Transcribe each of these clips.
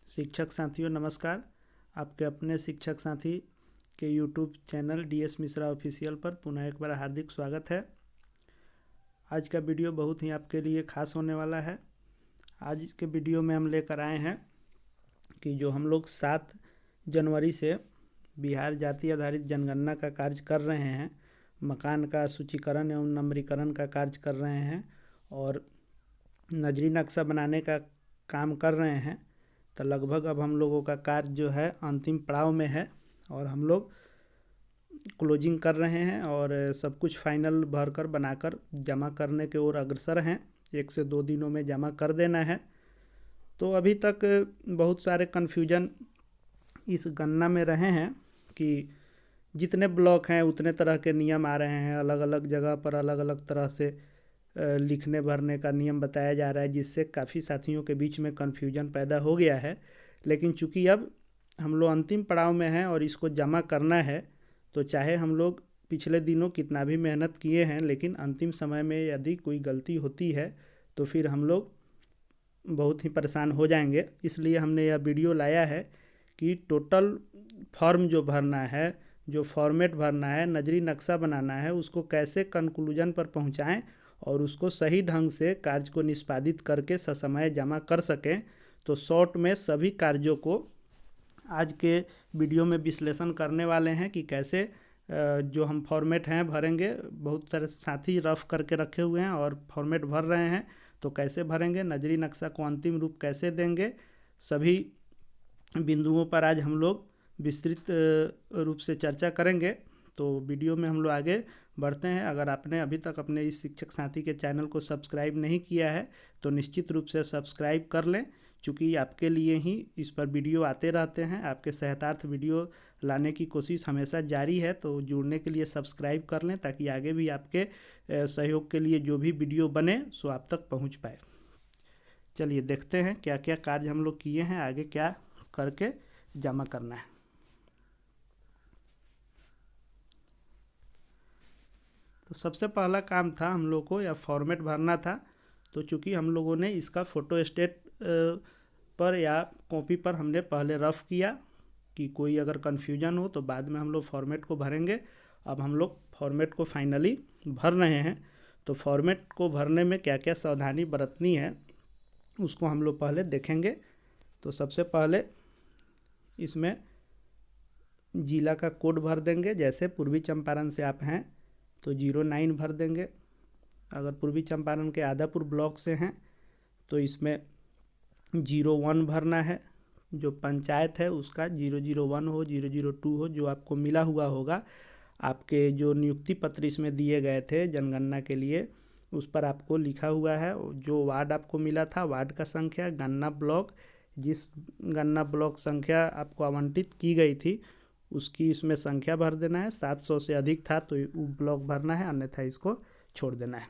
शिक्षक साथियों नमस्कार। आपके अपने शिक्षक साथी के YouTube channel DS Mishra official पर पुनः एक बार हार्दिक स्वागत है। आज का वीडियो बहुत ही आपके लिए खास होने वाला है। आज के वीडियो में हम लेकर आए हैं कि जो हम लोग 7 जनवरी से बिहार जाति आधारित जनगणना का कार्य कर रहे हैं, मकान का सूचीकरण एवं नंबरीकरण का कार्य कर रहे हैं और नजरी नक्शा बनाने का काम कर रहे हैं, तो लगभग अब हम लोगों का कार्य जो है अंतिम पड़ाव में है और हम लोग क्लोजिंग कर रहे हैं और सब कुछ फाइनल भरकर बनाकर जमा करने की ओर अग्रसर हैं। 1 से 2 दिनों में जमा कर देना है। तो अभी तक बहुत सारे कन्फ्यूजन इस गणना में रहे हैं कि जितने ब्लॉक हैं उतने तरह के नियम आ रहे हैं, अलग अलग जगह पर अलग अलग तरह से लिखने भरने का नियम बताया जा रहा है, जिससे काफ़ी साथियों के बीच में कन्फ्यूजन पैदा हो गया है। लेकिन चूंकि अब हम लोग अंतिम पड़ाव में हैं और इसको जमा करना है, तो चाहे हम लोग पिछले दिनों कितना भी मेहनत किए हैं, लेकिन अंतिम समय में यदि कोई गलती होती है तो फिर हम लोग बहुत ही परेशान हो जाएंगे। इसलिए हमने यह वीडियो लाया है कि टोटल फॉर्म जो भरना है, जो फॉर्मेट भरना है, नजरी नक्शा बनाना है, उसको कैसे कंक्लूजन पर पहुंचाएं और उसको सही ढंग से कार्य को निष्पादित करके ससमय जमा कर सकें। तो शॉर्ट में सभी कार्यों को आज के वीडियो में विश्लेषण करने वाले हैं कि कैसे जो हम फॉर्मेट हैं भरेंगे। बहुत सारे साथी रफ करके रखे हुए हैं और फॉर्मेट भर रहे हैं, तो कैसे भरेंगे, नजरी नक्शा को अंतिम रूप कैसे देंगे, सभी बिंदुओं पर आज हम लोग विस्तृत रूप से चर्चा करेंगे। तो वीडियो में हम लोग आगे बढ़ते हैं। अगर आपने अभी तक अपने इस शिक्षक साथी के चैनल को सब्सक्राइब नहीं किया है तो निश्चित रूप से सब्सक्राइब कर लें, क्योंकि आपके लिए ही इस पर वीडियो आते रहते हैं। आपके सहतार्थ वीडियो लाने की कोशिश हमेशा जारी है, तो जुड़ने के लिए सब्सक्राइब कर लें ताकि आगे भी आपके सहयोग के लिए जो भी वीडियो बने सो आप तक पहुंच पाए। चलिए देखते हैं क्या क्या कार्य हम लोग किए हैं, आगे क्या करके जमा करना है। तो सबसे पहला काम था हम लोग को या फॉर्मेट भरना था। तो चूँकि हम लोगों ने इसका फ़ोटो स्टेट पर या कॉपी पर हमने पहले रफ़ किया कि कोई अगर कन्फ्यूजन हो तो बाद में हम लोग फॉर्मेट को भरेंगे। अब हम लोग फॉर्मेट को फाइनली भर रहे हैं। तो फॉर्मेट को भरने में क्या क्या सावधानी बरतनी है उसको हम लोग पहले देखेंगे। तो सबसे पहले इसमें जिला का कोड भर देंगे। जैसे पूर्वी चंपारण से आप हैं तो 09 भर देंगे। अगर पूर्वी चंपारण के आदापुर ब्लॉक से हैं तो इसमें 01 भरना है। जो पंचायत है उसका 001 हो, 002 हो, जो आपको मिला हुआ होगा। आपके जो नियुक्ति पत्र इसमें दिए गए थे जनगणना के लिए, उस पर आपको लिखा हुआ है जो वार्ड आपको मिला था, वार्ड का संख्या, गणना ब्लॉक, जिस गणना ब्लॉक संख्या आपको आवंटित की गई थी उसकी इसमें संख्या भर देना है। 700 से अधिक था तो वो ब्लॉक भरना है, अन्यथा इसको छोड़ देना है।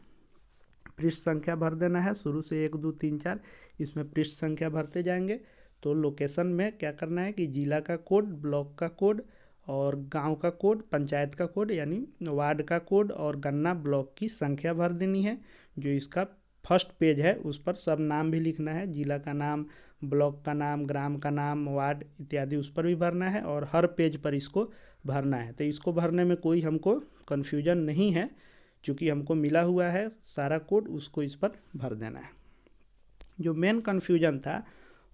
पृष्ठ संख्या भर देना है, शुरू से 1 2 3 4 इसमें पृष्ठ संख्या भरते जाएंगे। तो लोकेशन में क्या करना है कि जिला का कोड, ब्लॉक का कोड और गांव का कोड, पंचायत का कोड यानी वार्ड का कोड और गन्ना ब्लॉक की संख्या भर देनी है। जो इसका फर्स्ट पेज है उस पर सब नाम भी लिखना है, जिला का नाम, ब्लॉक का नाम, ग्राम का नाम, वार्ड इत्यादि उस पर भी भरना है और हर पेज पर इसको भरना है। तो इसको भरने में कोई हमको कन्फ्यूजन नहीं है, चूँकि हमको मिला हुआ है सारा कोड, उसको इस पर भर देना है। जो मेन कन्फ्यूजन था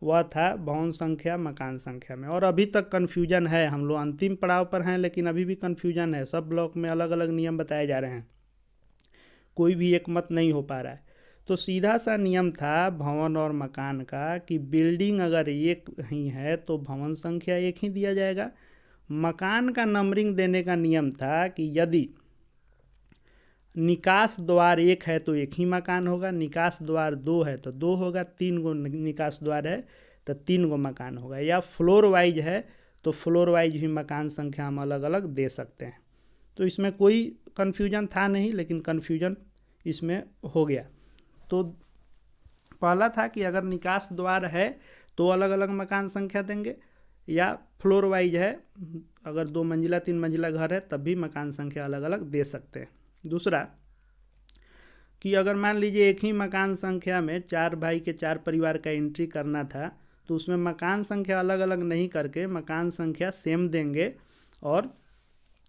वह था भवन संख्या, मकान संख्या में, और अभी तक कन्फ्यूजन है। हम लोग अंतिम पड़ाव पर हैं लेकिन अभी भी कन्फ्यूजन है। सब ब्लॉक में अलग अलग नियम बताए जा रहे हैं, कोई भी एक मत नहीं हो पा रहा है। तो सीधा सा नियम था भवन और मकान का कि बिल्डिंग अगर एक ही है तो भवन संख्या एक ही दिया जाएगा। मकान का नंबरिंग देने का नियम था कि यदि निकास द्वार 1 है तो एक ही मकान होगा, निकास द्वार 2 है तो 2 होगा, 3 गो निकास द्वार है तो 3 गो मकान होगा, या फ्लोर वाइज है तो फ्लोर वाइज भी मकान संख्या हम अलग अलग दे सकते हैं। तो इसमें कोई कन्फ्यूजन था नहीं, लेकिन कन्फ्यूजन इसमें हो गया। तो पहला था कि अगर निकास द्वार है तो अलग अलग मकान संख्या देंगे, या फ्लोर वाइज है, अगर 2 मंजिला 3 मंजिला घर है तब भी मकान संख्या अलग अलग दे सकते हैं। दूसरा कि अगर मान लीजिए एक ही मकान संख्या में 4 भाई के 4 परिवार का एंट्री करना था तो उसमें मकान संख्या अलग अलग नहीं करके मकान संख्या सेम देंगे और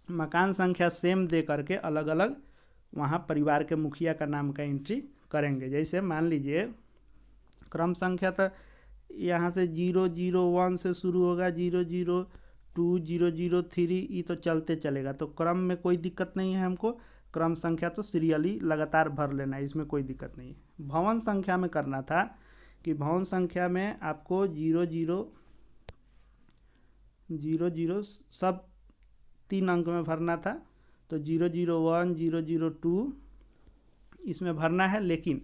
मकान संख्या सेम दे करके अलग अलग वहाँ परिवार के मुखिया का नाम का एंट्री करेंगे। जैसे मान लीजिए क्रम संख्या तो यहाँ से 001 से शुरू होगा, 002 003 ये तो चलते चलेगा, तो क्रम में कोई दिक्कत नहीं है हमको। क्रम संख्या तो सीरियली लगातार भर लेना है, इसमें कोई दिक्कत नहीं है। भवन संख्या में करना था कि भवन संख्या में आपको 0000 सब 3 अंक में भरना था, तो 001 002 इसमें भरना है। लेकिन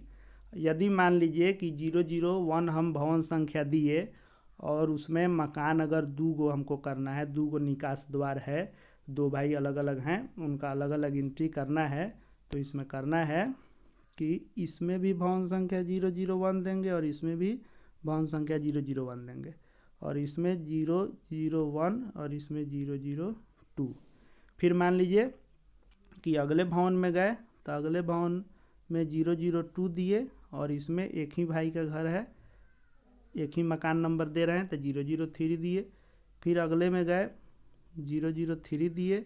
यदि मान लीजिए कि 001 हम भवन संख्या दिए और उसमें मकान अगर 2 गो हमको करना है, 2 गो निकास द्वार है, 2 भाई अलग अलग हैं, उनका अलग अलग एंट्री करना है, तो इसमें करना है कि इसमें भी भवन संख्या 001 देंगे और इसमें भी भवन संख्या 001 देंगे, और इसमें 001 और इसमें 002। फिर मान लीजिए कि अगले भवन में गए तो अगले भवन में 002 दिए और इसमें एक ही भाई का घर है, एक ही मकान नंबर दे रहे हैं तो 003 दिए। फिर अगले में गए 003 दिए,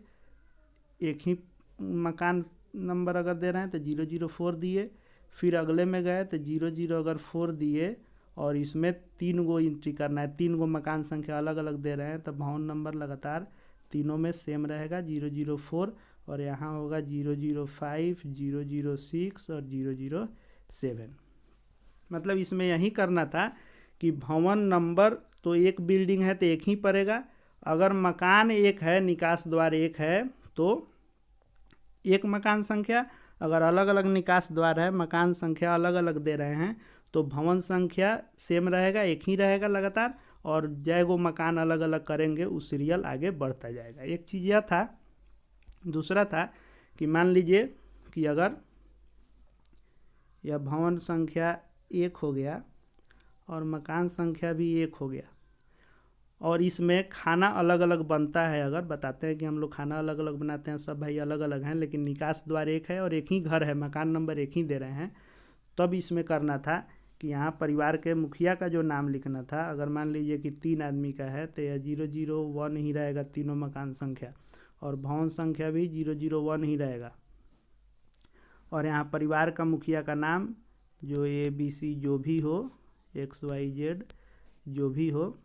एक ही मकान नंबर अगर दे रहे हैं तो 004 दिए। फिर अगले में गए तो 004 दिए और इसमें 3 गो एंट्री करना है, 3 गो मकान संख्या अलग अलग दे रहे हैं, तो भवन नंबर लगातार तीनों में सेम रहेगा 004, और यहाँ होगा 005 006 और 007। मतलब इसमें यही करना था कि भवन नंबर तो एक बिल्डिंग है तो एक ही पड़ेगा, अगर मकान एक है, निकास द्वार एक है तो एक मकान संख्या, अगर अलग अलग निकास द्वार है, मकान संख्या अलग अलग दे रहे हैं, तो भवन संख्या सेम रहेगा, एक ही रहेगा लगातार, और जय गो मकान अलग अलग करेंगे उस सीरियल आगे बढ़ता जाएगा। एक चीज़ यह था। दूसरा था कि मान लीजिए कि अगर यह भवन संख्या 1 हो गया और मकान संख्या भी 1 हो गया और इसमें खाना अलग अलग बनता है, अगर बताते हैं कि हम लोग खाना अलग अलग बनाते हैं, सब भाई अलग अलग हैं, लेकिन निकास द्वार एक है और एक ही घर है, मकान नंबर एक ही दे रहे हैं, तब इसमें करना था कि यहाँ परिवार के मुखिया का जो नाम लिखना था। अगर मान लीजिए कि 3 आदमी का है तो यह 001 ही रहेगा तीनों मकान संख्या, और भवन संख्या भी 001 ही रहेगा, और यहाँ परिवार का मुखिया का नाम जो ABC जो भी हो, XYZ जो भी हो,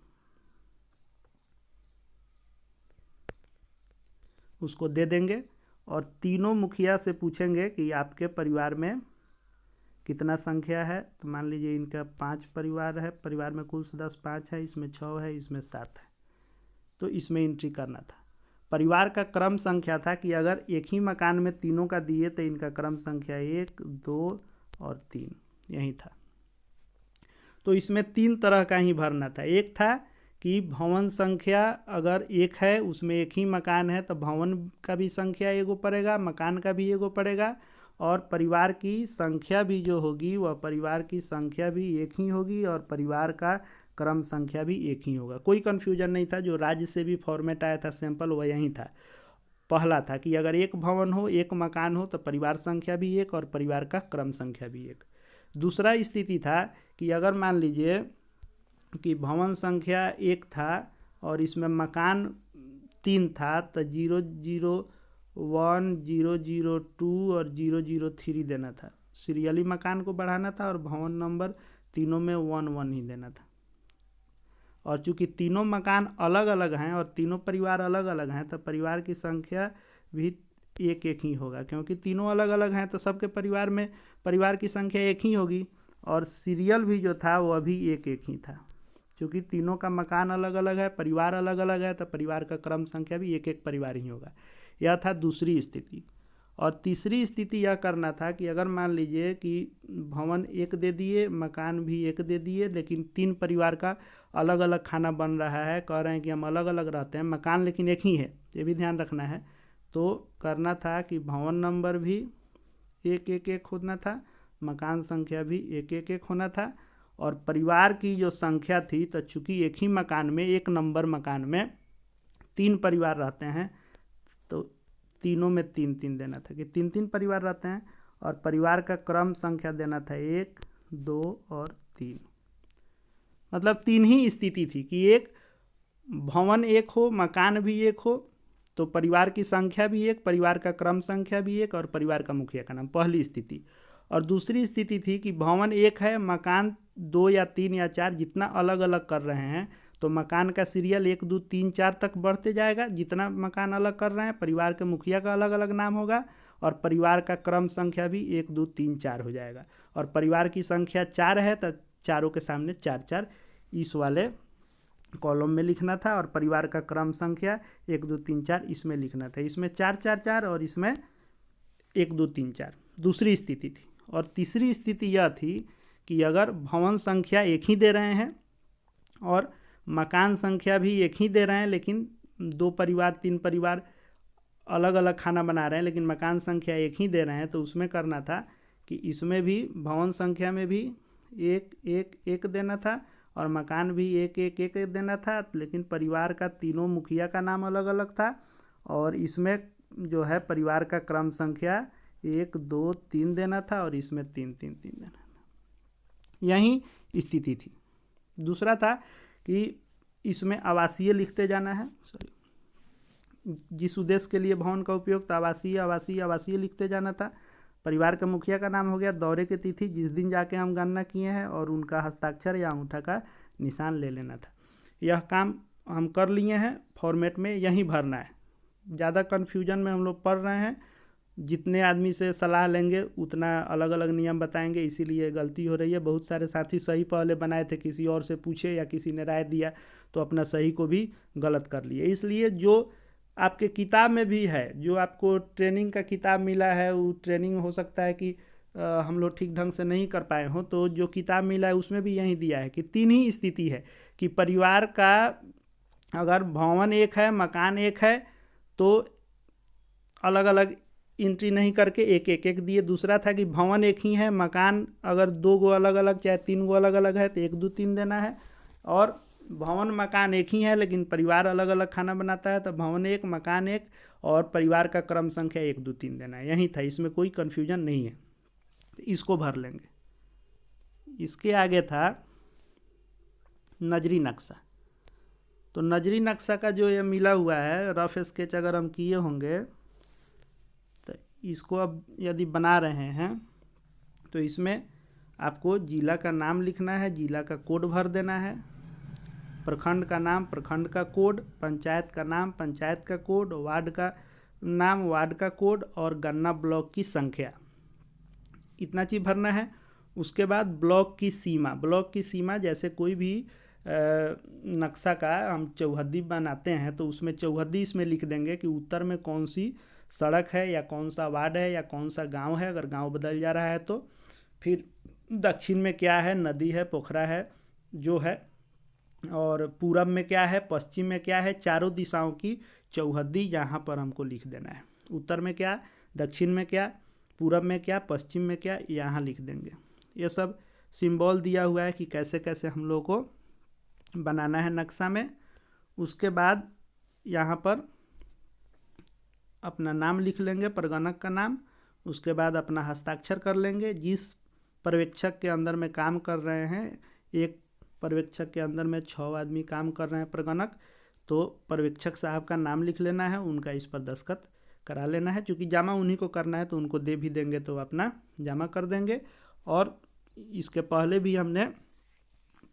उसको दे देंगे। और तीनों मुखिया से पूछेंगे कि आपके परिवार में कितना संख्या है, तो मान लीजिए इनका 5 परिवार है, परिवार में कुल सदस्य 5 है, इसमें 6 है, इसमें 7 है, तो इसमें एंट्री करना था। परिवार का क्रम संख्या था कि अगर एक ही मकान में तीनों का दिए तो इनका क्रम संख्या 1 2 और 3 यही था। तो इसमें 3 तरह का ही भरना था। एक था कि भवन संख्या अगर 1 है, उसमें एक ही मकान है, तो भवन का भी संख्या एगो पड़ेगा, मकान का भी एगो पड़ेगा, और परिवार की संख्या भी जो होगी वह परिवार की संख्या भी एक ही होगी और परिवार का क्रम संख्या भी एक ही होगा। कोई कन्फ्यूजन नहीं था। जो राज्य से भी फॉर्मेट आया था सैंपल वह यही था। पहला था कि अगर एक भवन हो, एक मकान हो, तो परिवार संख्या भी एक और परिवार का क्रम संख्या भी एक। दूसरा स्थिति था कि अगर मान लीजिए कि भवन संख्या 1 था और इसमें मकान 3 था, तो 001 002 और 003 देना था। सीरियली मकान को बढ़ाना था और भवन नंबर तीनों में 1 ही देना था। और चूंकि तीनों मकान अलग अलग हैं और तीनों परिवार अलग अलग हैं, तो परिवार की संख्या भी एक एक ही होगा, क्योंकि तीनों अलग अलग हैं तो सबके परिवार में परिवार की संख्या एक ही होगी, और सीरियल भी जो था वह भी एक एक ही था। क्योंकि तीनों का मकान अलग अलग है, परिवार अलग अलग है, तो परिवार का क्रम संख्या भी एक एक परिवार ही होगा। यह था दूसरी स्थिति। और तीसरी स्थिति यह करना था कि अगर मान लीजिए कि भवन 1 दे दिए, मकान भी 1 दे दिए, लेकिन 3 परिवार का अलग अलग खाना बन रहा है, कह रहे हैं कि हम अलग अलग रहते हैं, मकान लेकिन एक ही है, ये भी ध्यान रखना है। तो करना था कि भवन नंबर भी 1 होना था, मकान संख्या भी 1 होना था, और परिवार की जो संख्या थी, तो चूँकि एक ही मकान में, 1 नंबर मकान में 3 परिवार रहते हैं, तो तीनों में 3 देना था कि 3 परिवार रहते हैं, और परिवार का क्रम संख्या देना था 1 2 और 3। मतलब तीन ही स्थिति थी कि एक भवन एक हो, मकान भी एक हो, तो परिवार की संख्या भी एक, परिवार का क्रम संख्या भी एक और परिवार का मुखिया का नाम, पहली स्थिति। और दूसरी स्थिति थी कि भवन एक है, मकान 2 या 3 या 4 जितना अलग अलग कर रहे हैं तो मकान का सीरियल 1 2 3 4 तक बढ़ते जाएगा। जितना मकान अलग कर रहे हैं परिवार के मुखिया का अलग अलग नाम होगा और परिवार का क्रम संख्या भी 1 2 3 4 हो जाएगा। और परिवार की संख्या 4 है तो चारों के सामने 4 4 इस वाले कॉलम में लिखना था और परिवार का क्रम संख्या 1 2 3 4 इसमें लिखना था। इसमें 4 4 4 और इसमें 1 2 3 4 दूसरी स्थिति थी। और तीसरी स्थिति यह थी कि अगर भवन संख्या एक ही दे रहे हैं और मकान संख्या भी एक ही दे रहे हैं लेकिन 2 परिवार 3 परिवार अलग अलग खाना बना रहे हैं लेकिन मकान संख्या एक ही दे रहे हैं, तो उसमें करना था कि इसमें भी भवन संख्या में भी 1 1 1 देना था और मकान भी 1 1 1 देना था, लेकिन परिवार का तीनों मुखिया का नाम अलग अलग था। और इसमें जो है परिवार का क्रम संख्या 1 2 3 देना था और इसमें 3 3 3 देना था। यही स्थिति थी। दूसरा था कि इसमें आवासीय लिखते जाना है, जिस उद्देश्य के लिए भवन का उपयोग था आवासीय आवासीय आवासीय लिखते जाना था। परिवार के मुखिया का नाम हो गया, दौरे की तिथि जिस दिन जाके हम गणना किए हैं और उनका हस्ताक्षर या अंगूठा का निशान ले लेना था। यह काम हम कर लिए हैं, फॉर्मेट में यहीं भरना है। ज़्यादा कन्फ्यूजन में हम लोग पढ़ रहे हैं, जितने आदमी से सलाह लेंगे उतना अलग अलग नियम बताएंगे, इसीलिए गलती हो रही है। बहुत सारे साथी सही पहले बनाए थे, किसी और से पूछे या किसी ने राय दिया तो अपना सही को भी गलत कर लिए। इसलिए जो आपके किताब में भी है, जो आपको ट्रेनिंग का किताब मिला है, वो ट्रेनिंग हो सकता है कि हम लोग ठीक ढंग से नहीं कर पाए हों, तो जो किताब मिला है उसमें भी यही दिया है कि 3 ही स्थिति है कि परिवार का अगर भवन एक है मकान एक है तो अलग अलग एंट्री नहीं करके 1 1 1 दिए। दूसरा था कि भवन एक ही है, मकान अगर 2 गो अलग अलग चाहे 3 गो अलग अलग है तो 1 2 3 देना है। और भवन मकान एक ही है लेकिन परिवार अलग अलग खाना बनाता है तो भवन एक मकान एक और परिवार का क्रम संख्या 1 2 3 देना है। यही था, इसमें कोई कन्फ्यूजन नहीं है, इसको भर लेंगे। इसके आगे था नजरी नक्शा। तो नजरी नक्शा का जो ये मिला हुआ है रफ स्केच अगर हम किए होंगे तो इसको अब यदि बना रहे हैं तो इसमें आपको जिला का नाम लिखना है, जिला का कोड भर देना है, प्रखंड का नाम प्रखंड का कोड, पंचायत का नाम पंचायत का कोड, वार्ड का नाम वार्ड का कोड और गन्ना ब्लॉक की संख्या, इतना चीज़ भरना है। उसके बाद ब्लॉक की सीमा जैसे कोई भी नक्शा का हम चौहद्दी बनाते हैं तो उसमें चौहद्दी इसमें लिख देंगे कि उत्तर में कौन सी सड़क है या कौन सा वार्ड है या कौन सा गांव है, अगर गांव बदल जा रहा है तो। फिर दक्षिण में क्या है, नदी है पोखरा है जो है, और पूरब में क्या है पश्चिम में क्या है, चारों दिशाओं की चौहद्दी यहाँ पर हमको लिख देना है। उत्तर में क्या, दक्षिण में क्या, पूरब में क्या, पश्चिम में क्या, यहाँ लिख देंगे। ये सब सिंबल दिया हुआ है कि कैसे कैसे हम लोग को बनाना है नक्शा में। उसके बाद यहाँ पर अपना नाम लिख लेंगे, प्रगणक का नाम। उसके बाद अपना हस्ताक्षर कर लेंगे। जिस पर्यवेक्षक के अंदर में काम कर रहे हैं, एक पर्यवेक्षक के अंदर में 6 आदमी काम कर रहे हैं प्रगणक, तो पर्यवेक्षक साहब का नाम लिख लेना है, उनका इस पर दस्तखत करा लेना है। क्योंकि जमा उन्हीं को करना है तो उनको दे भी देंगे तो अपना जमा कर देंगे। और इसके पहले भी हमने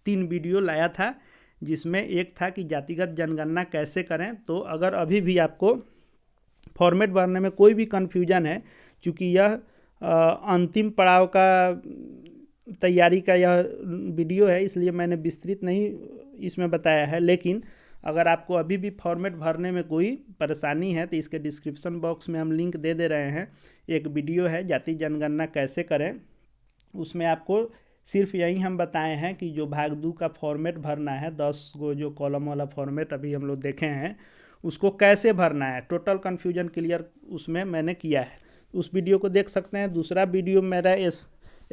3 वीडियो लाया था जिसमें एक था कि जातिगत जनगणना कैसे करें। तो अगर अभी भी आपको फॉर्मेट भरने में कोई भी कन्फ्यूजन है, चूँकि यह अंतिम पड़ाव का तैयारी का यह वीडियो है इसलिए मैंने विस्तृत नहीं इसमें बताया है, लेकिन अगर आपको अभी भी फॉर्मेट भरने में कोई परेशानी है तो इसके डिस्क्रिप्शन बॉक्स में हम लिंक दे रहे हैं। एक वीडियो है जाति जनगणना कैसे करें, उसमें आपको सिर्फ यही हम बताए हैं कि जो भाग 2 का फॉर्मेट भरना है, 10 गो जो कॉलम वाला फॉर्मेट अभी हम लोग देखे हैं उसको कैसे भरना है, टोटल कन्फ्यूजन क्लियर उसमें मैंने किया है। उस वीडियो को देख सकते हैं। दूसरा वीडियो मेरा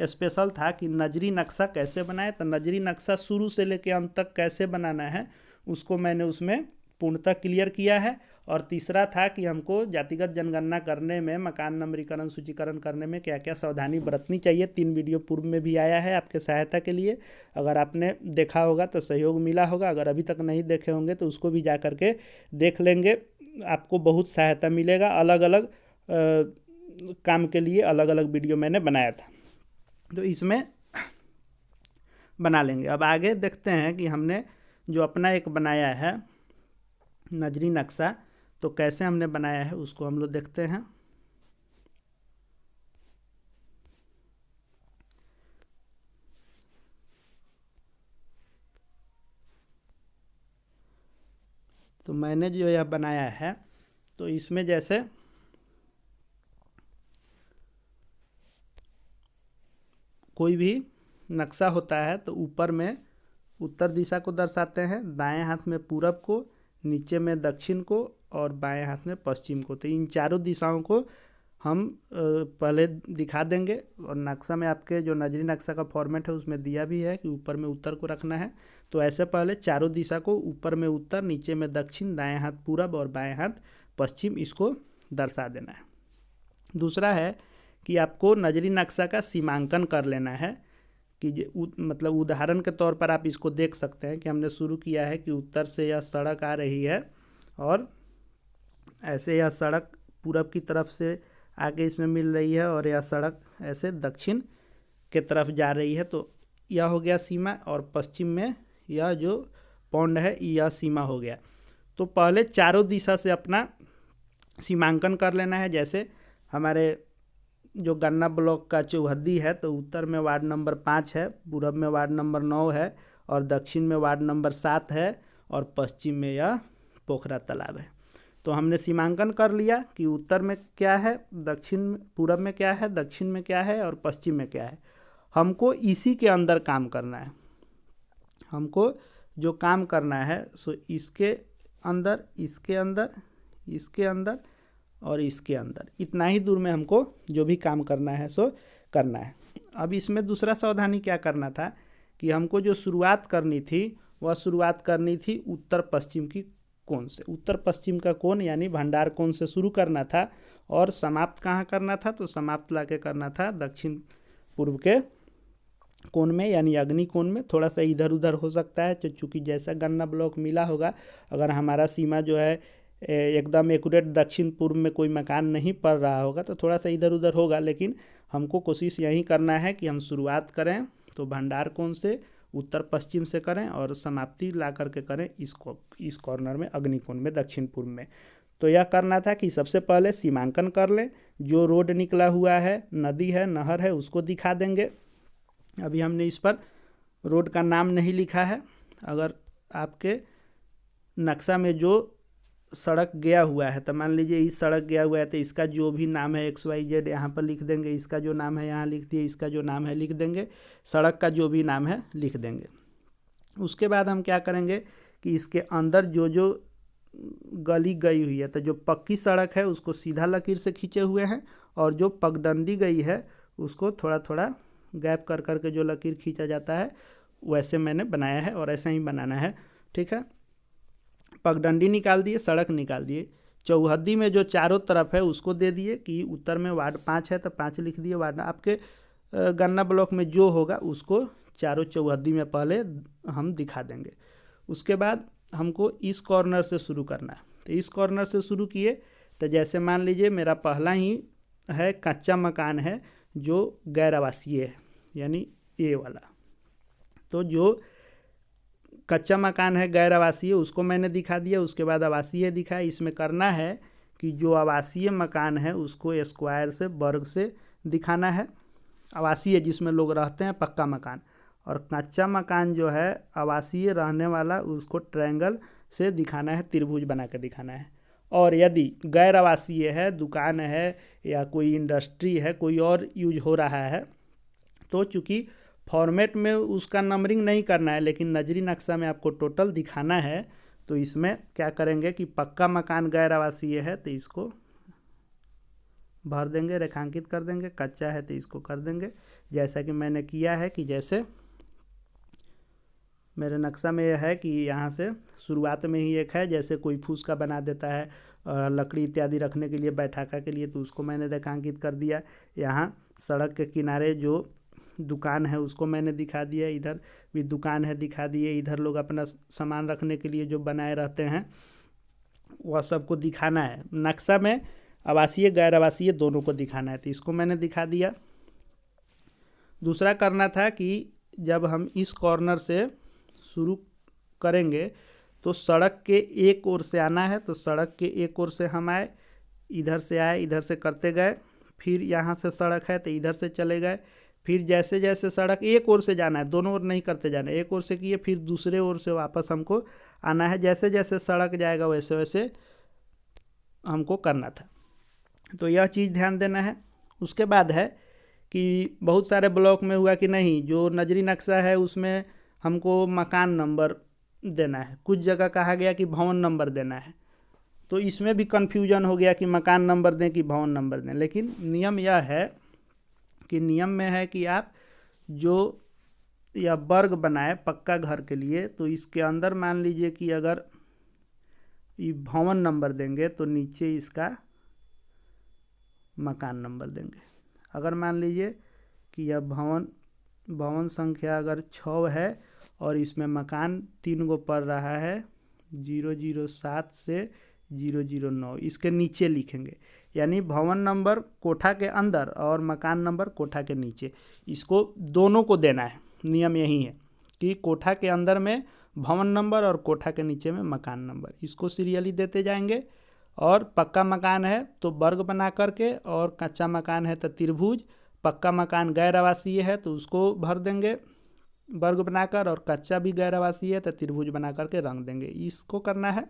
स्पेशल था कि नजरी नक्शा कैसे बनाए, तो नजरी नक्शा शुरू से लेकर अंत तक कैसे बनाना है उसको मैंने उसमें पूर्णतः क्लियर किया है। और तीसरा था कि हमको जातिगत जनगणना करने में, मकान नंबरीकरण सूचीकरण करने में क्या क्या सावधानी बरतनी चाहिए। 3 वीडियो पूर्व में भी आया है आपके सहायता के लिए। अगर आपने देखा होगा तो सहयोग मिला होगा, अगर अभी तक नहीं देखे होंगे तो उसको भी जा करके देख लेंगे, आपको बहुत सहायता मिलेगा। अलग अलग काम के लिए अलग अलग वीडियो मैंने बनाया था, तो इसमें बना लेंगे। अब आगे देखते हैं कि हमने जो अपना एक बनाया है नजरी नक्शा, तो कैसे हमने बनाया है उसको हम लोग देखते हैं। तो मैंने जो यह बनाया है, तो इसमें जैसे कोई भी नक्शा होता है तो ऊपर में उत्तर दिशा को दर्शाते हैं, दाएं हाथ में पूरब को, नीचे में दक्षिण को और बाएं हाथ में पश्चिम को। तो इन चारों दिशाओं को हम पहले दिखा देंगे। और नक्शा में आपके जो नजरी नक्शा का फॉर्मेट है उसमें दिया भी है कि ऊपर में उत्तर को रखना है। तो ऐसे पहले चारों दिशा को, ऊपर में उत्तर, नीचे में दक्षिण, दाएं हाथ पूरब और बाएं हाथ पश्चिम, इसको दर्शा देना है। दूसरा है कि आपको नजरी नक्शा का सीमांकन कर लेना है कि मतलब उदाहरण के तौर पर आप इसको देख सकते हैं कि हमने शुरू किया है कि उत्तर से यह सड़क आ रही है और ऐसे यह सड़क पूरब की तरफ से आगे इसमें मिल रही है और यह सड़क ऐसे दक्षिण के तरफ जा रही है। तो यह हो गया सीमा, और पश्चिम में यह जो पौंड है यह सीमा हो गया। तो पहले चारों दिशा से अपना सीमांकन कर लेना है। जैसे हमारे जो गन्ना ब्लॉक का चौहद्दी है, तो उत्तर में वार्ड नंबर 5 है, पूरब में वार्ड नंबर 9 है और दक्षिण में वार्ड नंबर 7 है और पश्चिम में यह पोखरा तालाब है। तो हमने सीमांकन कर लिया कि उत्तर में क्या है, दक्षिण पूरब में क्या है, दक्षिण में क्या है और पश्चिम में क्या है। हमको इसी के अंदर काम करना है। हमको जो काम करना है सो इसके अंदर, इसके अंदर, इसके अंदर और इसके अंदर, इतना ही दूर में हमको जो भी काम करना है सो करना है। अब इसमें दूसरा सावधानी क्या करना था कि हमको जो शुरुआत करनी थी वह शुरुआत करनी थी उत्तर पश्चिम की कोण से। उत्तर पश्चिम का कोण यानी भंडार कोण से शुरू करना था और समाप्त कहाँ करना था, तो समाप्त लाके करना था दक्षिण पूर्व के कोण में यानी अग्नि कोण में। थोड़ा सा इधर उधर हो सकता है चूँकि जैसा गन्ना ब्लॉक मिला होगा, अगर हमारा सीमा जो है एकदम एक्यूरेट दक्षिण पूर्व में कोई मकान नहीं पड़ रहा होगा तो थोड़ा सा इधर उधर होगा, लेकिन हमको कोशिश यही करना है कि हम शुरुआत करें तो भंडार कोण से उत्तर पश्चिम से करें और समाप्ति ला करके करें इस कॉर्नर में अग्नि कोण में दक्षिण पूर्व में। तो यह करना था कि सबसे पहले सीमांकन कर लें, जो रोड निकला हुआ है, नदी है, नहर है, उसको दिखा देंगे। अभी हमने इस पर रोड का नाम नहीं लिखा है। अगर आपके नक्शा में जो सड़क गया हुआ है, तो मान लीजिए इस सड़क गया हुआ है तो इसका जो भी नाम है XYZ यहाँ पर लिख देंगे, इसका जो नाम है यहाँ लिख दिए, इसका जो नाम है लिख देंगे, सड़क का जो भी नाम है लिख देंगे। उसके बाद हम क्या करेंगे कि इसके अंदर जो जो गली गई हुई है, तो जो पक्की सड़क है उसको सीधा लकीर से खींचे हुए हैं और जो पगडंडी गई है उसको थोड़ा थोड़ा गैप कर करके जो लकीर खींचा जाता है वैसे मैंने बनाया है और ऐसा ही बनाना है। ठीक है, पगडंडी निकाल दिए, सड़क निकाल दिए। चौहद्दी में जो चारों तरफ है उसको दे दिए कि उत्तर में वार्ड 5 है तो 5 लिख दिए। वार्ड आपके गन्ना ब्लॉक में जो होगा उसको चारों चौहद्दी में पहले हम दिखा देंगे। उसके बाद हमको इस कॉर्नर से शुरू करना है। तो इस कॉर्नर से शुरू किए तो जैसे मान लीजिए मेरा पहला ही है कच्चा मकान है जो गैर आवासीय है यानी ए वाला। तो जो कच्चा मकान है गैर आवासीय उसको मैंने दिखा दिया। उसके बाद आवासीय दिखा। इसमें करना है कि जो आवासीय मकान है उसको स्क्वायर से, वर्ग से दिखाना है। आवासीय जिसमें लोग रहते हैं, पक्का मकान। और कच्चा मकान जो है आवासीय रहने वाला उसको ट्रायंगल से दिखाना है, त्रिभुज बना कर दिखाना है। और यदि गैर आवासीय है, दुकान है या कोई इंडस्ट्री है, कोई और यूज हो रहा है, तो चूँकि फॉर्मेट में उसका नंबरिंग नहीं करना है लेकिन नजरी नक्शा में आपको टोटल दिखाना है, तो इसमें क्या करेंगे कि पक्का मकान गैर आवासीय है तो इसको भर देंगे, रेखांकित कर देंगे। कच्चा है तो इसको कर देंगे जैसा कि मैंने किया है कि जैसे मेरे नक्शा में यह है कि यहाँ से शुरुआत में ही एक है, जैसे कोई फूस का बना देता है लकड़ी इत्यादि रखने के लिए, बैठाका के लिए, तो उसको मैंने रेखांकित कर दिया। यहाँ सड़क के किनारे जो दुकान है उसको मैंने दिखा दिया, इधर भी दुकान है दिखा दिए, इधर लोग अपना सामान रखने के लिए जो बनाए रहते हैं वह सबको दिखाना है। नक्शा में आवासीय गैर आवासीय दोनों को दिखाना है, तो इसको मैंने दिखा दिया। दूसरा करना था कि जब हम इस कॉर्नर से शुरू करेंगे तो सड़क के एक ओर से आना है, तो सड़क के एक ओर से हम आए, इधर से आए, इधर से करते गए, फिर यहाँ से सड़क है तो इधर से चले गए, फिर जैसे जैसे सड़क एक ओर से जाना है, दोनों ओर नहीं करते जाना, एक ओर से किए, फिर दूसरे ओर से वापस हमको आना है। जैसे जैसे सड़क जाएगा वैसे वैसे हमको करना था, तो यह चीज़ ध्यान देना है। उसके बाद है कि बहुत सारे ब्लॉक में हुआ कि नहीं, जो नजरी नक्शा है उसमें हमको मकान नंबर देना है, कुछ जगह कहा गया कि भवन नंबर देना है, तो इसमें भी कन्फ्यूजन हो गया कि मकान नंबर दें कि भवन नंबर दें। लेकिन नियम यह है कि नियम में है कि आप जो यह वर्ग बनाए पक्का घर के लिए, तो इसके अंदर मान लीजिए कि अगर ये भवन नंबर देंगे तो नीचे इसका मकान नंबर देंगे। अगर मान लीजिए कि यह भवन संख्या अगर 6 है और इसमें मकान 3 गो पड़ रहा है, 007 से 009, इसके नीचे लिखेंगे, यानी भवन नंबर कोठा के अंदर और मकान नंबर कोठा के नीचे, इसको दोनों को देना है। नियम यही है कि कोठा के अंदर में भवन नंबर और कोठा के नीचे में मकान नंबर, इसको सीरियली देते जाएंगे। और पक्का मकान है तो वर्ग बना करके, और कच्चा मकान है तो त्रिभुज, पक्का मकान गैर आवासीय है तो उसको भर देंगे वर्ग बनाकर, और कच्चा भी गैर आवासीय है तो त्रिभुज बना करके रंग देंगे, इसको करना है।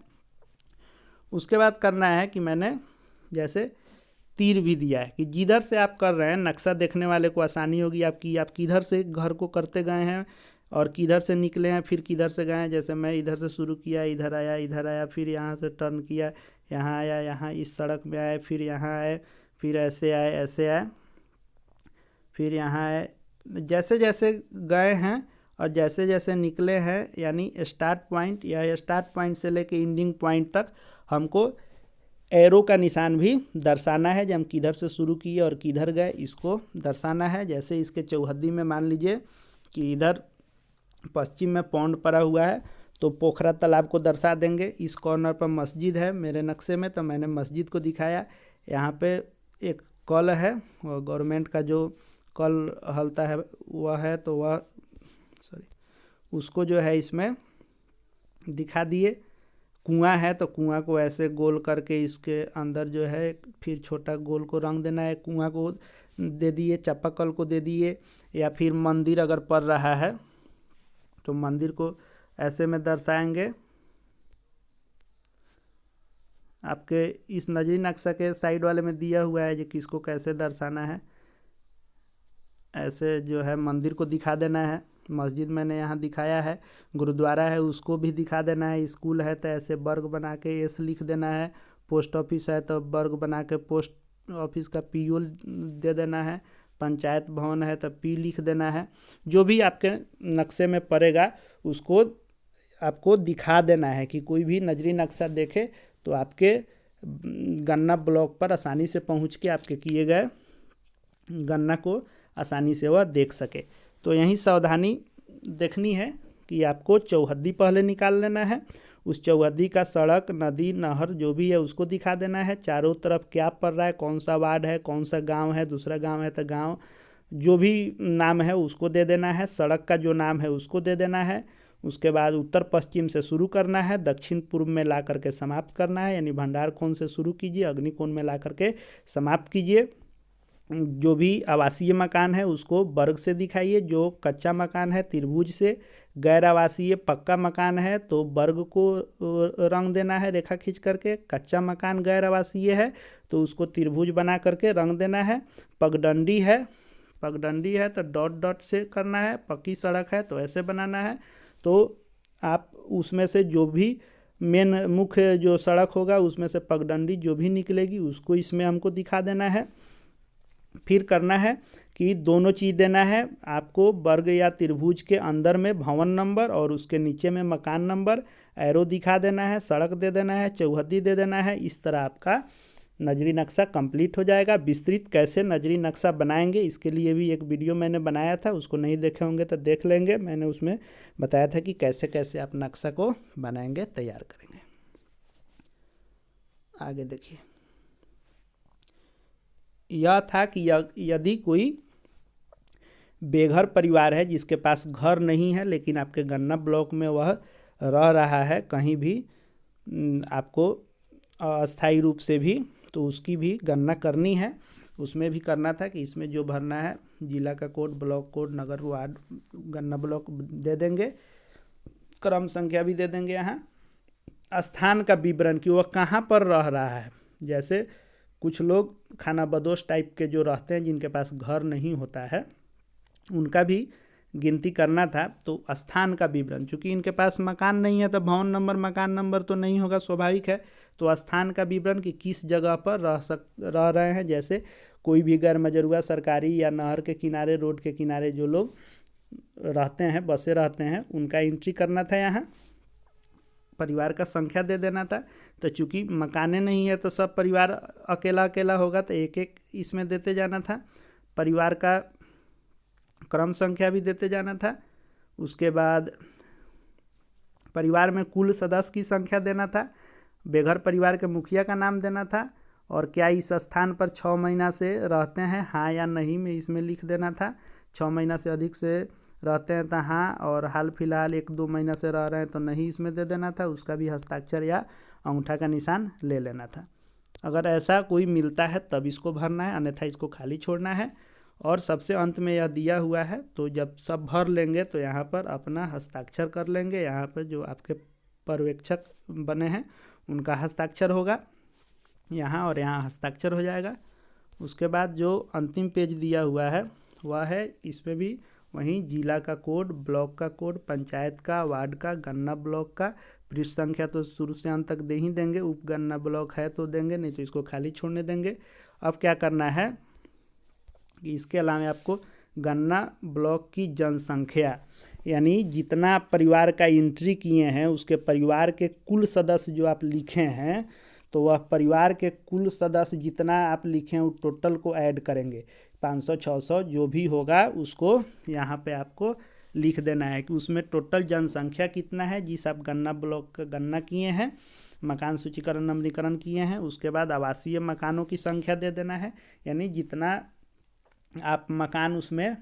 उसके बाद करना है कि मैंने जैसे तीर भी दिया है कि जिधर से आप कर रहे हैं, नक्शा देखने वाले को आसानी होगी आपकी, आप किधर से घर को करते गए हैं और किधर से निकले हैं, फिर किधर से गए हैं। जैसे मैं इधर से शुरू किया, इधर आया, फिर यहाँ से टर्न किया, यहाँ आया, यहाँ इस सड़क में आए, फिर यहाँ आए, फिर ऐसे आए, फिर यहाँ आए। जैसे जैसे गए हैं और जैसे जैसे निकले हैं, यानी स्टार्ट पॉइंट या स्टार्ट पॉइंट से लेके एंडिंग पॉइंट तक हमको एरो का निशान भी दर्शाना है, जब हम किधर से शुरू किए और किधर गए इसको दर्शाना है। जैसे इसके चौहद्दी में मान लीजिए कि इधर पश्चिम में पौंड पड़ा हुआ है तो पोखरा तालाब को दर्शा देंगे। इस कॉर्नर पर मस्जिद है मेरे नक्शे में, तो मैंने मस्जिद को दिखाया। यहाँ पे एक कल है, और गवर्नमेंट का जो कल हलता है वह है, तो वह उसको जो है इसमें दिखा दिए। कुआं है तो कुआं को ऐसे गोल करके इसके अंदर जो है फिर छोटा गोल को रंग देना है, कुआं को दे दिए, चापाकल को दे दिए। या फिर मंदिर अगर पड़ रहा है तो मंदिर को ऐसे में दर्शाएंगे। आपके इस नजरी नक्शा के साइड वाले में दिया हुआ है जो किसको कैसे दर्शाना है, ऐसे जो है मंदिर को दिखा देना है। मस्जिद मैंने यहाँ दिखाया है, गुरुद्वारा है उसको भी दिखा देना है, स्कूल है तो ऐसे वर्ग बना के एस लिख देना है, पोस्ट ऑफिस है तो वर्ग बना के पोस्ट ऑफिस का पीओ दे देना है, पंचायत भवन है तो पी लिख देना है। जो भी आपके नक्शे में पड़ेगा उसको आपको दिखा देना है कि कोई भी नजरी नक्शा देखे तो आपके गन्ना ब्लॉक पर आसानी से पहुँच के आपके किए गए गन्ना को आसानी से वह देख सके। तो यही सावधानी देखनी है कि आपको चौहद्दी पहले निकाल लेना है, उस चौहद्दी का सड़क, नदी, नहर जो भी है उसको दिखा देना है। चारों तरफ क्या पड़ रहा है, कौन सा वार्ड है, कौन सा गांव है, दूसरा गांव है तो गांव जो भी नाम है उसको दे देना है, सड़क का जो नाम है उसको दे देना है। उसके बाद उत्तर पश्चिम से शुरू करना है, दक्षिण पूर्व में ला करके समाप्त करना है, यानी भंडार कोण से शुरू कीजिए, अग्निकोण में ला करके समाप्त कीजिए। जो भी आवासीय मकान है उसको वर्ग से दिखाइए, जो कच्चा मकान है त्रिभुज से, गैर आवासीय पक्का मकान है तो वर्ग को रंग देना है रेखा खींच करके, कच्चा मकान गैर आवासीय है तो उसको त्रिभुज बना करके रंग देना है। पगडंडी है तो डॉट डॉट से करना है, पक्की सड़क है तो ऐसे बनाना है। तो आप उसमें से जो भी मेन मुख्य जो सड़क होगा उसमें से पगडंडी जो भी निकलेगी उसको इसमें हमको दिखा देना है। फिर करना है कि दोनों चीज़ देना है आपको, वर्ग या त्रिभुज के अंदर में भवन नंबर और उसके नीचे में मकान नंबर, एरो दिखा देना है, सड़क दे देना है, चौहद्दी दे देना है। इस तरह आपका नजरी नक्शा कंप्लीट हो जाएगा। विस्तृत कैसे नजरी नक्शा बनाएंगे इसके लिए भी एक वीडियो मैंने बनाया था, उसको नहीं देखे होंगे तो देख लेंगे। मैंने उसमें बताया था कि कैसे कैसे आप नक्शा को बनाएंगे, तैयार करेंगे। आगे देखिए, यह था कि यदि कोई बेघर परिवार है जिसके पास घर नहीं है लेकिन आपके गन्ना ब्लॉक में वह रह रहा है कहीं भी आपको अस्थायी रूप से भी, तो उसकी भी गणना करनी है। उसमें भी करना था कि इसमें जो भरना है जिला का कोड, ब्लॉक कोड, नगर वार्ड, गन्ना ब्लॉक दे देंगे, क्रम संख्या भी दे देंगे। यहाँ स्थान का विवरण कि वह कहाँ पर रह रहा है। जैसे कुछ लोग खानाबदोश टाइप के जो रहते हैं जिनके पास घर नहीं होता है, उनका भी गिनती करना था। तो स्थान का विवरण, चूँकि इनके पास मकान नहीं है तो भवन नंबर मकान नंबर तो नहीं होगा, स्वाभाविक है। तो स्थान का विवरण कि किस जगह पर रह रहे हैं। जैसे कोई भी गैर मजरूआ सरकारी या नहर के किनारे, रोड के किनारे जो लोग रहते हैं, बसे रहते हैं, उनका एंट्री करना था। यहाँ परिवार का संख्या दे देना था। तो चूँकि मकाने नहीं है तो सब परिवार अकेला अकेला होगा, तो एक एक इसमें देते जाना था। परिवार का क्रम संख्या भी देते जाना था। उसके बाद परिवार में कुल सदस्य की संख्या देना था। बेघर परिवार के मुखिया का नाम देना था। और क्या इस स्थान पर 6 महीना से रहते हैं, हाँ या नहीं में इसमें लिख देना था। 6 महीना से अधिक से रहते हैं तो हाँ, और हाल फिलहाल 1-2 महीना से रह रहे हैं तो नहीं इसमें दे देना था। उसका भी हस्ताक्षर या अंगूठा का निशान ले लेना था। अगर ऐसा कोई मिलता है तब इसको भरना है, अन्यथा इसको खाली छोड़ना है। और सबसे अंत में यह दिया हुआ है, तो जब सब भर लेंगे तो यहाँ पर अपना हस्ताक्षर कर लेंगे। यहाँ पर जो आपके पर्यवेक्षक बने हैं उनका हस्ताक्षर होगा यहाँ, और यहाँ हस्ताक्षर हो जाएगा। उसके बाद जो अंतिम पेज दिया हुआ है वह है, इसमें भी वहीं जिला का कोड, ब्लॉक का कोड, पंचायत का, वार्ड का, गन्ना ब्लॉक का, पृष्ठ संख्या तो शुरू से अंत तक दे ही देंगे। उप गन्ना ब्लॉक है तो देंगे, नहीं तो इसको खाली छोड़ने देंगे। अब क्या करना है कि इसके अलावा आपको गन्ना ब्लॉक की जनसंख्या, यानी जितना परिवार का एंट्री किए हैं उसके परिवार के कुल सदस्य जो आप लिखे हैं, तो वह परिवार के कुल सदस्य जितना आप लिखे हैं वो टोटल को ऐड करेंगे। 500-600 जो भी होगा उसको यहाँ पे आपको लिख देना है कि उसमें टोटल जनसंख्या कितना है जिस आप गन्ना ब्लॉक का गन्ना किए हैं, मकान सूचीकरण नंबरीकरण किए हैं। उसके बाद आवासीय मकानों की संख्या दे देना है, यानी जितना आप मकान उसमें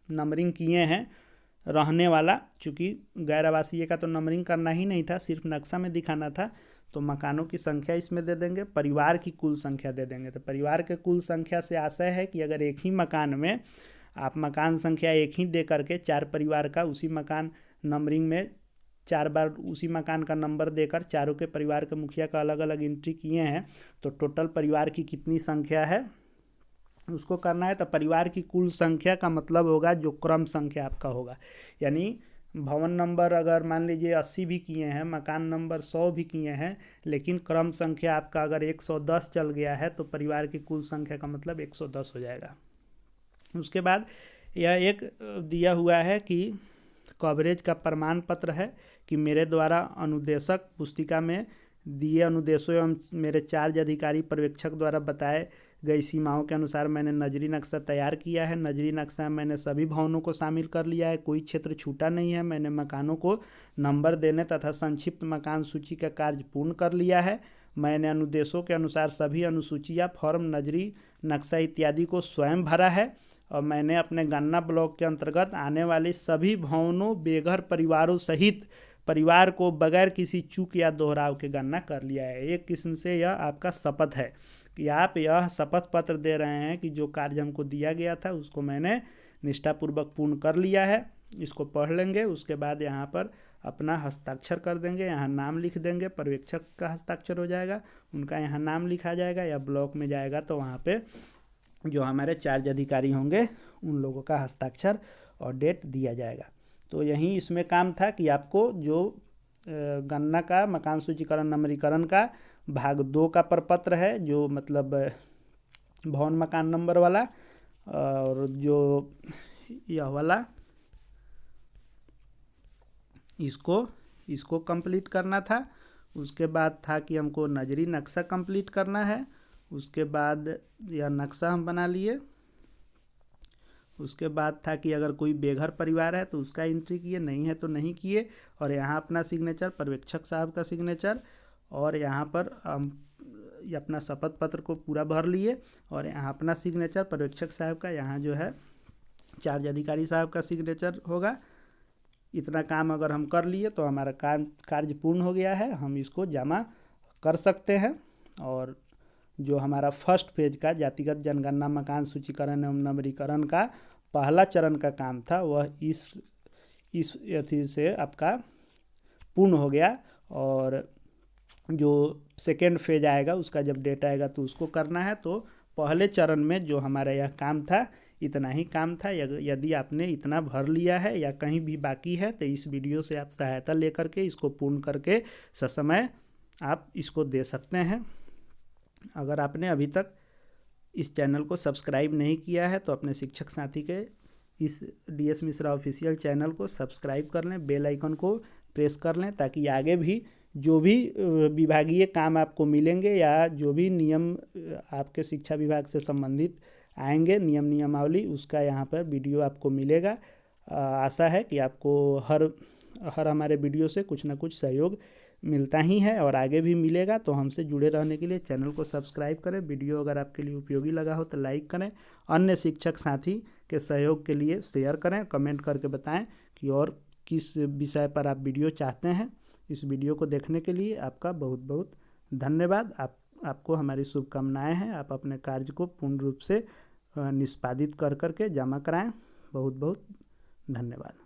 नंबरिंग किए हैं रहने वाला। चूँकि गैर आवासीय का तो नंबरिंग करना ही नहीं था, सिर्फ नक्शा में दिखाना था, तो मकानों की संख्या इसमें दे देंगे। परिवार की कुल संख्या दे देंगे। तो परिवार के कुल संख्या से आशय है कि अगर एक ही मकान में आप मकान संख्या एक ही दे करके 4 परिवार का उसी मकान नंबरिंग में 4 बार उसी मकान का नंबर देकर चारों के परिवार के मुखिया का अलग अलग एंट्री किए हैं, तो टोटल परिवार की कितनी संख्या है उसको करना है। तो परिवार की कुल संख्या का मतलब होगा जो क्रम संख्या आपका होगा, यानी भवन नंबर अगर मान लीजिए 80 भी किए हैं, मकान नंबर 100 भी किए हैं, लेकिन क्रम संख्या आपका अगर 110 चल गया है तो परिवार की कुल संख्या का मतलब 110 हो जाएगा। उसके बाद यह एक दिया हुआ है कि कवरेज का प्रमाण पत्र है कि मेरे द्वारा अनुदेशक पुस्तिका में दिए अनुदेशों एवं मेरे चार्ज अधिकारी पर्यवेक्षक द्वारा बताए गई सीमाओं के अनुसार मैंने नजरी नक्शा तैयार किया है। नजरी नक्शा मैंने सभी भवनों को शामिल कर लिया है, कोई क्षेत्र छूटा नहीं है। मैंने मकानों को नंबर देने तथा संक्षिप्त मकान सूची का कार्य पूर्ण कर लिया है। मैंने अनुदेशों के अनुसार सभी अनुसूचियाँ, फॉर्म, नजरी नक्शा इत्यादि को स्वयं भरा है। और मैंने अपने गन्ना ब्लॉक के अंतर्गत आने वाले सभी भवनों, बेघर परिवारों सहित परिवार को बगैर किसी चूक या दोहराव के गणना कर लिया है। एक किस्म से यह आपका शपथ है कि आप यह शपथ पत्र दे रहे हैं कि जो कार्य हमको दिया गया था उसको मैंने निष्ठापूर्वक पूर्ण कर लिया है। इसको पढ़ लेंगे, उसके बाद यहाँ पर अपना हस्ताक्षर कर देंगे, यहाँ नाम लिख देंगे, पर्यवेक्षक का हस्ताक्षर हो जाएगा, उनका यहाँ नाम लिखा जाएगा, या ब्लॉक में जाएगा तो वहाँ पे जो हमारे चार्ज अधिकारी होंगे उन लोगों का हस्ताक्षर और डेट दिया जाएगा। तो यही इसमें काम था कि आपको जो गन्ना का मकान सूचीकरण नंबरीकरण का भाग 2 का प्रपत्र है, जो मतलब भवन मकान नंबर वाला, और जो यह वाला इसको कंप्लीट करना था। उसके बाद था कि हमको नजरी नक्शा कंप्लीट करना है। उसके बाद यह नक्शा हम बना लिए। उसके बाद था कि अगर कोई बेघर परिवार है तो उसका एंट्री किए, नहीं है तो नहीं किए। और यहाँ अपना सिग्नेचर, पर्यवेक्षक साहब का सिग्नेचर, और यहाँ पर ये अपना शपथ पत्र को पूरा भर लिए। और यहाँ अपना सिग्नेचर, पर्यवेक्षक साहब का, यहाँ जो है चार्ज अधिकारी साहब का सिग्नेचर होगा। इतना काम अगर हम कर लिए तो हमारा कार्य पूर्ण हो गया है। हम इसको जमा कर सकते हैं। और जो हमारा फर्स्ट फेज का जातिगत जनगणना मकान सूचीकरण एवं नंबरीकरण का पहला चरण का काम था वह इस अथी से आपका पूर्ण हो गया। और जो सेकेंड फेज आएगा उसका जब डेट आएगा तो उसको करना है। तो पहले चरण में जो हमारा यह काम था इतना ही काम था। यदि आपने इतना भर लिया है या कहीं भी बाकी है तो इस वीडियो से आप सहायता लेकर के इसको पूर्ण करके ससमय आप इसको दे सकते हैं। अगर आपने अभी तक इस चैनल को सब्सक्राइब नहीं किया है तो अपने शिक्षक साथी के इस DS मिश्रा ऑफिशियल चैनल को सब्सक्राइब कर लें, बेल आइकन को प्रेस कर लें, ताकि आगे भी जो भी विभागीय काम आपको मिलेंगे या जो भी नियम आपके शिक्षा विभाग से संबंधित आएंगे, नियमावली, उसका यहाँ पर वीडियो आपको मिलेगा। आशा है कि आपको हर हमारे वीडियो से कुछ ना कुछ सहयोग मिलता ही है और आगे भी मिलेगा। तो हमसे जुड़े रहने के लिए चैनल को सब्सक्राइब करें। वीडियो अगर आपके लिए उपयोगी लगा हो तो लाइक करें। अन्य शिक्षक साथी के सहयोग के लिए शेयर करें। कमेंट करके बताएं कि और किस विषय पर आप वीडियो चाहते हैं। इस वीडियो को देखने के लिए आपका बहुत बहुत धन्यवाद। आपको हमारी शुभकामनाएं हैं। आप अपने कार्य को पूर्ण रूप से निष्पादित कर करके जमा कराएं। बहुत बहुत धन्यवाद।